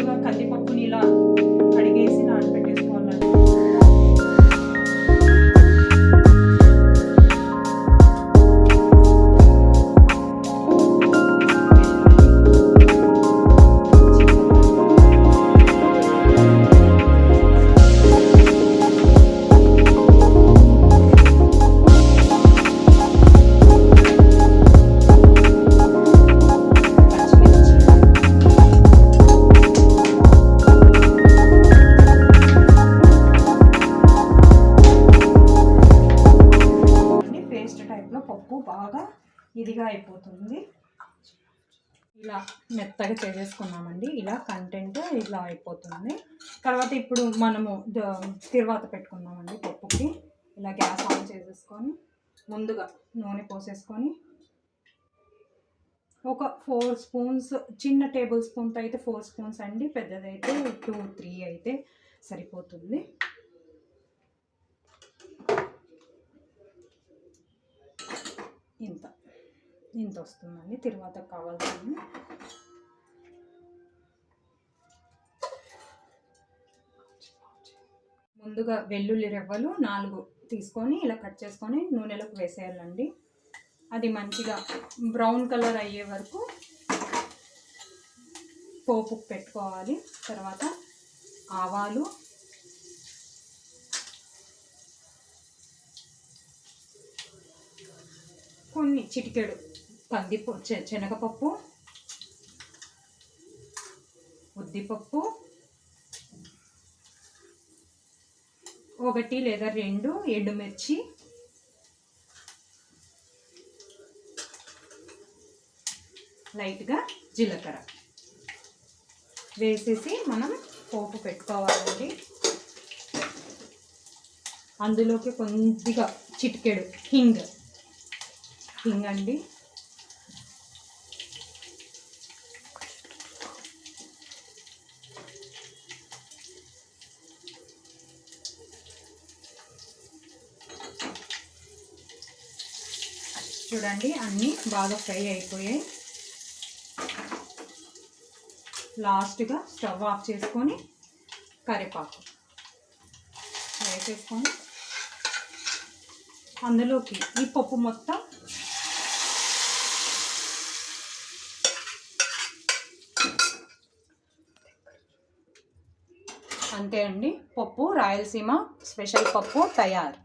ముందుగా కందిపప్పుని ఇలా కడిగేసి నానబెట్టేసుకోవాలండి. పప్పు బాగా ఇదిగా అయిపోతుంది. ఇలా మెత్తగా చేసేసుకున్నామండి. ఇలా కంటెంట్ ఇలా అయిపోతుంది. తర్వాత ఇప్పుడు మనము తిరువాత పెట్టుకుందామండి. పప్పుకి ఇలా గ్యాస్ ఆన్ చేసేసుకొని ముందుగా నూనె పోసేసుకొని ఒక 4 స్పూన్స్, చిన్న టేబుల్ స్పూన్తో అయితే 4 స్పూన్స్ అండి, పెద్దదైతే 2-3 అయితే సరిపోతుంది. ఇంత వస్తుందండి తర్వాత కావాల్సింది. ముందుగా వెల్లుల్లి రెవ్వలు 4 తీసుకొని ఇలా కట్ చేసుకొని నూనెలోకి వేసేయాలండి. అది మంచిగా బ్రౌన్ కలర్ అయ్యే వరకు పోపు పెట్టుకోవాలి. తర్వాత ఆవాలు, కొన్ని చిటికెడు శనగపప్పు, ఉద్దిపప్పు, 1 లేదా 2 ఎండుమిర్చి, లైట్గా జీలకర్ర వేసేసి మనం పోపు పెట్టుకోవాలండి. అందులోకి కొద్దిగా చిటికెడు హింగ్ అండి. చూడండి అన్నీ బాగా ఫ్రై అయిపోయాయి. లాస్ట్గా స్టవ్ ఆఫ్ చేసుకొని కరివేపాకు వేసేసుకొని అందులోకి ఈ పప్పు మొత్తం అంతే అండి. పప్పు రాయలసీమ స్పెషల్ పప్పు తయారు.